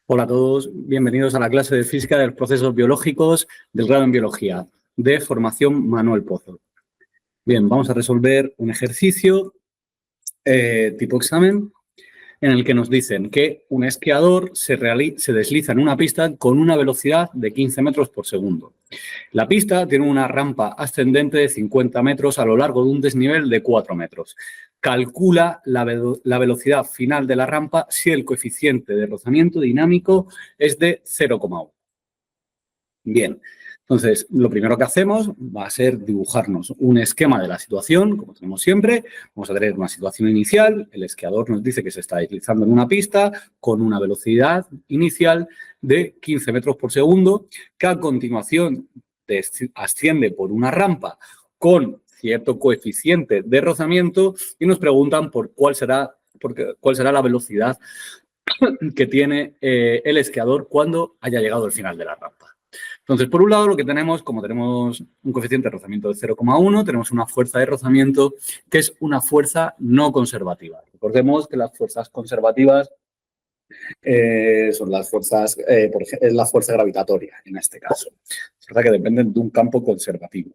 Hola a todos, bienvenidos a la clase de Física de los Procesos Biológicos del grado en Biología de formación Manuel Pozo. Bien, vamos a resolver un ejercicio tipo examen en el que nos dicen que un esquiador se desliza en una pista con una velocidad de 15 metros por segundo. La pista tiene una rampa ascendente de 50 metros a lo largo de un desnivel de 4 metros. Calcula la velocidad final de la rampa si el coeficiente de rozamiento dinámico es de 0,1. Bien, entonces lo primero que hacemos va a ser dibujarnos un esquema de la situación, como tenemos siempre. Vamos a tener una situación inicial, el esquiador nos dice que se está deslizando en una pista con una velocidad inicial de 15 metros por segundo, que a continuación asciende por una rampa con cierto coeficiente de rozamiento y nos preguntan por cuál será la velocidad que tiene el esquiador cuando haya llegado al final de la rampa. Entonces, por un lado, lo que tenemos, como tenemos un coeficiente de rozamiento de 0,1, tenemos una fuerza de rozamiento que es una fuerza no conservativa. Recordemos que las fuerzas conservativas son las fuerzas, por ejemplo, es la fuerza gravitatoria en este caso. Es verdad que dependen de un campo conservativo.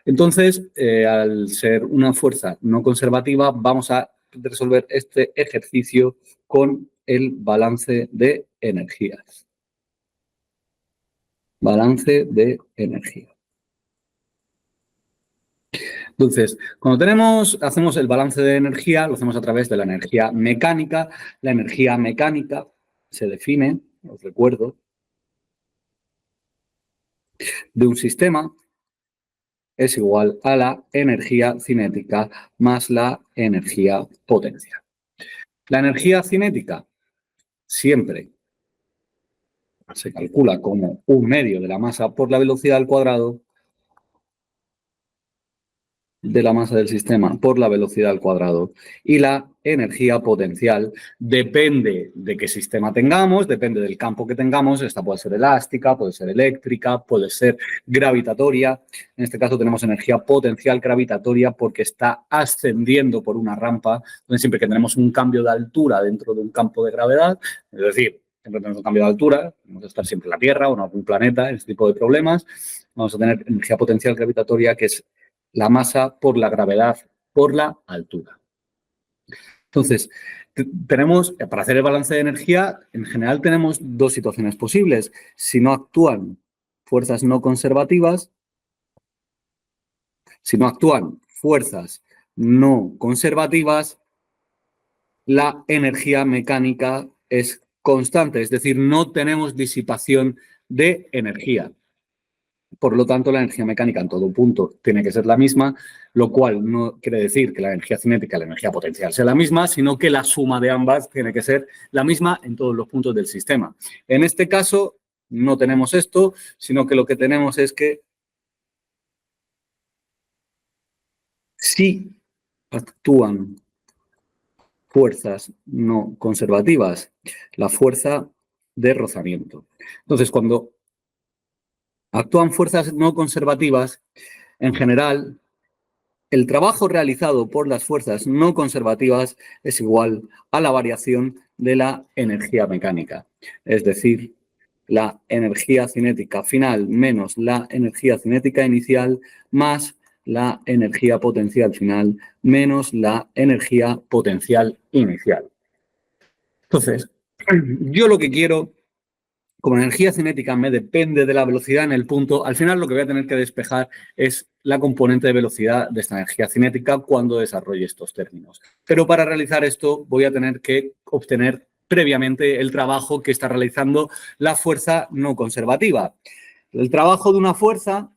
Entonces, al ser una fuerza no conservativa, vamos a resolver este ejercicio con el balance de energías. Balance de energía. Entonces, cuando hacemos el balance de energía, lo hacemos a través de la energía mecánica. La energía mecánica se define, os recuerdo, de un sistema es igual a la energía cinética más la energía potencial. La energía cinética siempre se calcula como 1/2 de la masa por la velocidad al cuadrado de la masa del sistema por la velocidad al cuadrado. Y la energía potencial depende de qué sistema tengamos, depende del campo que tengamos. Esta puede ser elástica, puede ser eléctrica, puede ser gravitatoria. En este caso tenemos energía potencial gravitatoria porque está ascendiendo por una rampa, donde siempre que tenemos un cambio de altura dentro de un campo de gravedad, es decir, siempre tenemos un cambio de altura, vamos a estar siempre en la Tierra o en algún planeta, este tipo de problemas, vamos a tener energía potencial gravitatoria que es la masa por la gravedad por la altura. Entonces, para hacer el balance de energía, en general tenemos dos situaciones posibles. Si no actúan fuerzas no conservativas, si no actúan fuerzas no conservativas, la energía mecánica es constante, es decir, no tenemos disipación de energía. Por lo tanto, la energía mecánica en todo punto tiene que ser la misma, lo cual no quiere decir que la energía cinética y la energía potencial sea la misma, sino que la suma de ambas tiene que ser la misma en todos los puntos del sistema. En este caso, no tenemos esto, sino que lo que tenemos es que si actúan fuerzas no conservativas, la fuerza de rozamiento. Entonces, cuando actúan fuerzas no conservativas, en general, el trabajo realizado por las fuerzas no conservativas es igual a la variación de la energía mecánica, es decir, la energía cinética final menos la energía cinética inicial más la energía potencial final menos la energía potencial inicial. Entonces, yo lo que quiero, como la energía cinética me depende de la velocidad en el punto, al final lo que voy a tener que despejar es la componente de velocidad de esta energía cinética cuando desarrolle estos términos. Pero para realizar esto voy a tener que obtener previamente el trabajo que está realizando la fuerza no conservativa. El trabajo de una fuerza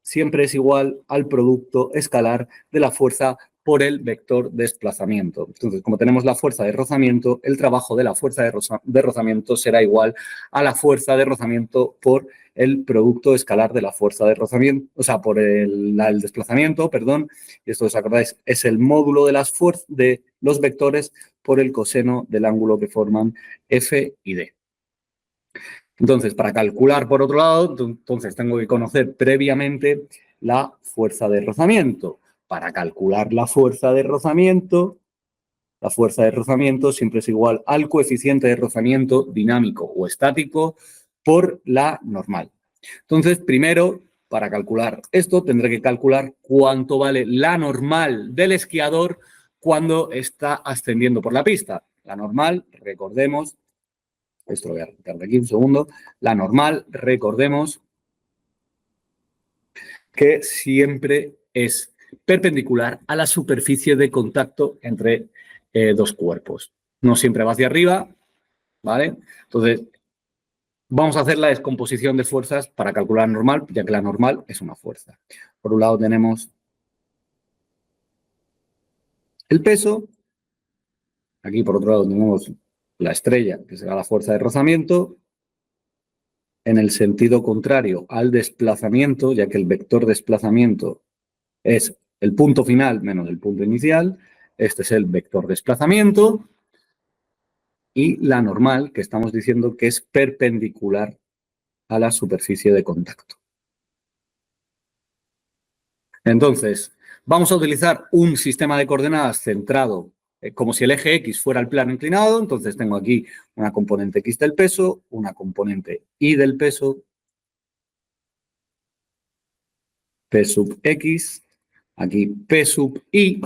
siempre es igual al producto escalar de la fuerza por el vector desplazamiento. Entonces, como tenemos la fuerza de rozamiento, el trabajo de la fuerza de rozamiento será igual a la fuerza de rozamiento por el producto escalar de la fuerza de rozamiento, o sea, por el desplazamiento, perdón, y esto os acordáis, es el módulo de los vectores por el coseno del ángulo que forman F y D. Entonces, para calcular, por otro lado, entonces tengo que conocer previamente la fuerza de rozamiento. Para calcular la fuerza de rozamiento, la fuerza de rozamiento siempre es igual al coeficiente de rozamiento dinámico o estático por la normal. Entonces, primero, para calcular esto, tendré que calcular cuánto vale la normal del esquiador cuando está ascendiendo por la pista. La normal, recordemos, esto lo voy a quitar de aquí un segundo, la normal, recordemos que siempre es perpendicular a la superficie de contacto entre dos cuerpos. No siempre va hacia arriba, ¿vale? Entonces, vamos a hacer la descomposición de fuerzas para calcular la normal, ya que la normal es una fuerza. Por un lado tenemos el peso, aquí por otro lado tenemos la estrella, que será la fuerza de rozamiento, en el sentido contrario al desplazamiento, ya que el vector desplazamiento es el punto final menos el punto inicial, este es el vector desplazamiento, y la normal, que estamos diciendo que es perpendicular a la superficie de contacto. Entonces, vamos a utilizar un sistema de coordenadas centrado como si el eje X fuera el plano inclinado. Entonces, tengo aquí una componente X del peso, una componente Y del peso, P sub X, aquí P sub Y.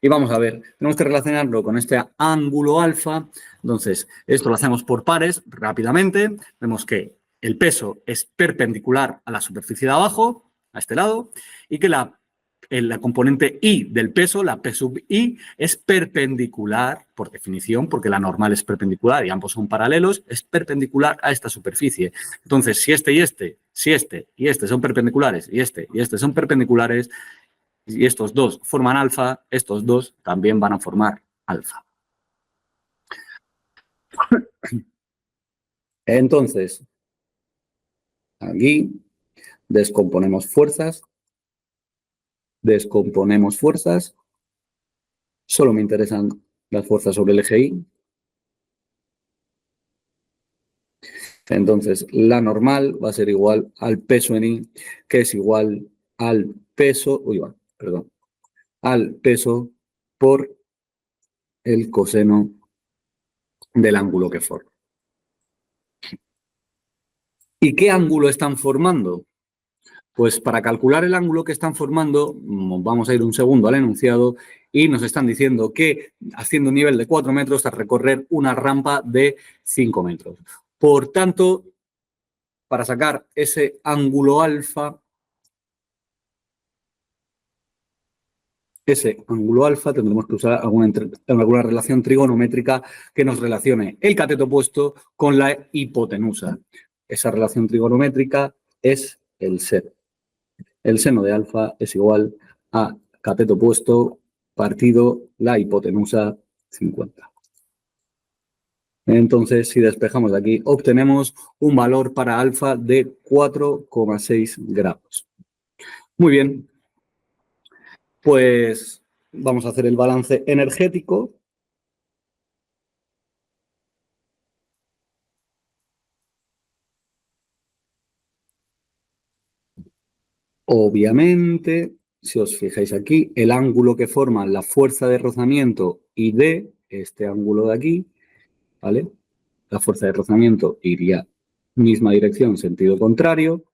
Y vamos a ver, tenemos que relacionarlo con este ángulo alfa. Entonces, esto lo hacemos por pares rápidamente. Vemos que el peso es perpendicular a la superficie de abajo, a este lado, y que la componente Y del peso, la P sub Y, es perpendicular, por definición, porque la normal es perpendicular y ambos son paralelos, es perpendicular a esta superficie. Entonces, si este y este son perpendiculares y este son perpendiculares, y estos dos forman alfa, estos dos también van a formar alfa. Entonces, aquí descomponemos fuerzas. Solo me interesan las fuerzas sobre el eje Y. Entonces, la normal va a ser igual al peso en Y, que es igual al peso, al peso por el coseno del ángulo que forma. ¿Y qué ángulo están formando? Pues para calcular el ángulo que están formando, vamos a ir un segundo al enunciado y nos están diciendo que haciendo un nivel de 4 metros a recorrer una rampa de 5 metros. Por tanto, para sacar ese ángulo alfa, tendremos que usar alguna relación trigonométrica que nos relacione el cateto opuesto con la hipotenusa. Esa relación trigonométrica es el seno. El seno de alfa es igual a cateto opuesto partido la hipotenusa 50. Entonces, si despejamos de aquí, obtenemos un valor para alfa de 4,6 grados. Muy bien, pues vamos a hacer el balance energético. Obviamente, si os fijáis aquí, el ángulo que forma la fuerza de rozamiento ID, este ángulo de aquí, ¿vale? La fuerza de rozamiento iría misma dirección, sentido contrario.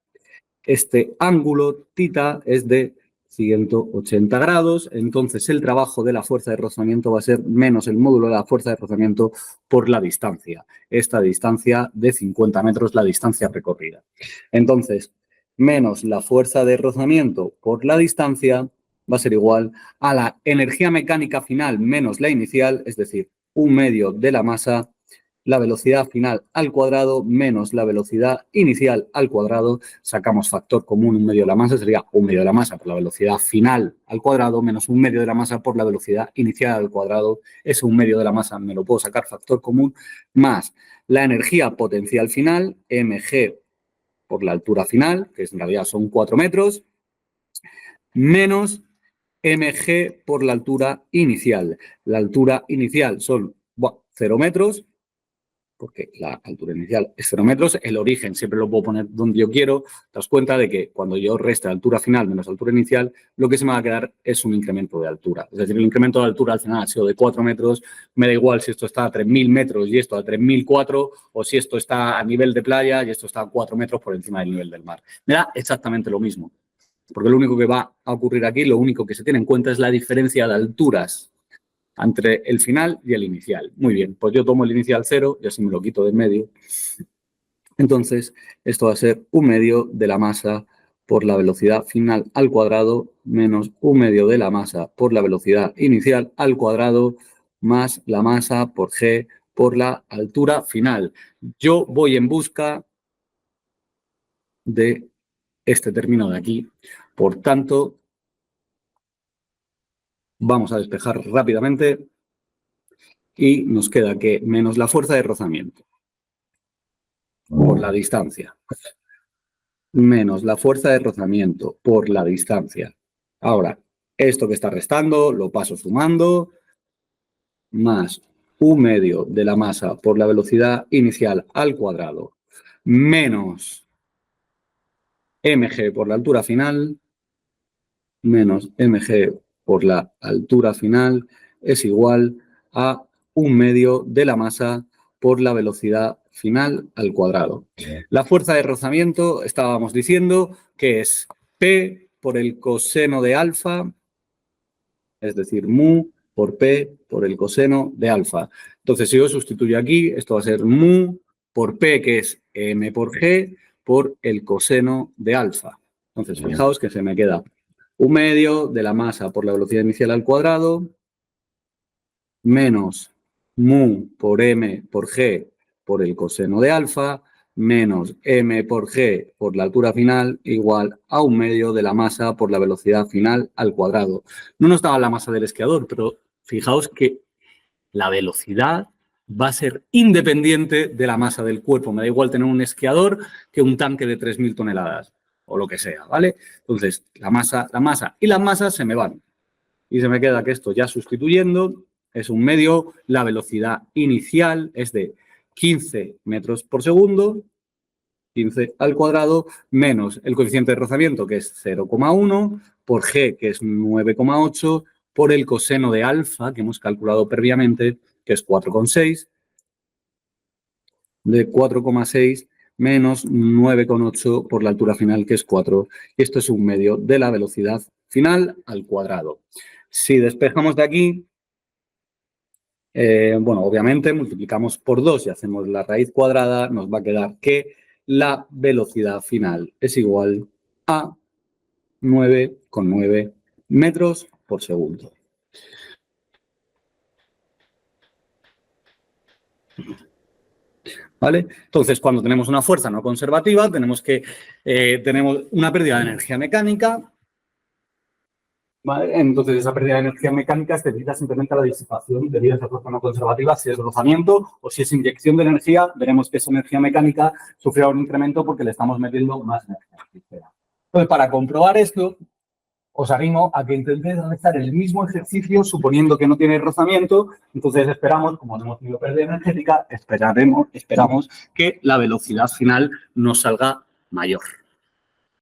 Este ángulo θ es de 180 grados, entonces el trabajo de la fuerza de rozamiento va a ser menos el módulo de la fuerza de rozamiento por la distancia. Esta distancia de 50 metros, la distancia recorrida. Entonces, menos la fuerza de rozamiento por la distancia va a ser igual a la energía mecánica final menos la inicial, es decir, 1/2 de la masa, la velocidad final al cuadrado menos la velocidad inicial al cuadrado. Sacamos factor común 1/2 de la masa, sería 1/2 de la masa por la velocidad final al cuadrado menos 1/2 de la masa por la velocidad inicial al cuadrado. Ese 1/2 de la masa me lo puedo sacar factor común, más la energía potencial final, mg por la altura final, que en realidad son 4 metros, menos mg por la altura inicial. La altura inicial son 0 metros, porque la altura inicial es 0 metros, el origen siempre lo puedo poner donde yo quiero. Te das cuenta de que cuando yo reste altura final menos altura inicial, lo que se me va a quedar es un incremento de altura. Es decir, el incremento de altura al final ha sido de 4 metros, me da igual si esto está a 3.000 metros y esto a 3.004, o si esto está a nivel de playa y esto está a 4 metros por encima del nivel del mar. Me da exactamente lo mismo, porque lo único que va a ocurrir aquí, lo único que se tiene en cuenta es la diferencia de alturas entre el final y el inicial. Muy bien, pues yo tomo el inicial 0 y así me lo quito de en medio. Entonces, esto va a ser 1/2 de la masa por la velocidad final al cuadrado menos 1/2 de la masa por la velocidad inicial al cuadrado más la masa por g por la altura final. Yo voy en busca de este término de aquí. Por tanto, vamos a despejar rápidamente y nos queda que menos la fuerza de rozamiento por la distancia, menos la fuerza de rozamiento por la distancia. Ahora, esto que está restando lo paso sumando, más 1/2 de la masa por la velocidad inicial al cuadrado, menos mg por la altura final, menos mg por la altura final, es igual a 1/2 de la masa por la velocidad final al cuadrado. La fuerza de rozamiento, estábamos diciendo que es P por el coseno de alfa, es decir, mu por P por el coseno de alfa. Entonces, si yo sustituyo aquí, esto va a ser mu por P, que es m por g, por el coseno de alfa. Entonces, fijaos que se me queda 1/2 de la masa por la velocidad inicial al cuadrado, menos mu por m por g por el coseno de alfa, menos m por g por la altura final, igual a 1/2 de la masa por la velocidad final al cuadrado. No nos daba la masa del esquiador, pero fijaos que la velocidad va a ser independiente de la masa del cuerpo. Me da igual tener un esquiador que un tanque de 3.000 toneladas o lo que sea, ¿vale? Entonces, la masa y las masas se me van. Y se me queda que esto ya sustituyendo es 1/2, la velocidad inicial es de 15 metros por segundo, 15 al cuadrado, menos el coeficiente de rozamiento, que es 0,1, por g, que es 9,8, por el coseno de alfa, que hemos calculado previamente, que es 4,6, de 4,6 menos 9,8 por la altura final, que es 4. Y esto es 1/2 de la velocidad final al cuadrado. Si despejamos de aquí, bueno, obviamente multiplicamos por 2 y hacemos la raíz cuadrada, nos va a quedar que la velocidad final es igual a 9,9 metros por segundo. ¿Vale? Entonces, cuando tenemos una fuerza no conservativa, tenemos una pérdida de energía mecánica. ¿Vale? Entonces, esa pérdida de energía mecánica es debida simplemente a la disipación debido a esa fuerza no conservativa. Si es rozamiento o si es inyección de energía, veremos que esa energía mecánica sufrirá un incremento porque le estamos metiendo más energía. Entonces, para comprobar esto, os animo a que intentéis realizar el mismo ejercicio suponiendo que no tiene rozamiento. Entonces esperamos, como no hemos tenido pérdida energética, esperamos que la velocidad final nos salga mayor.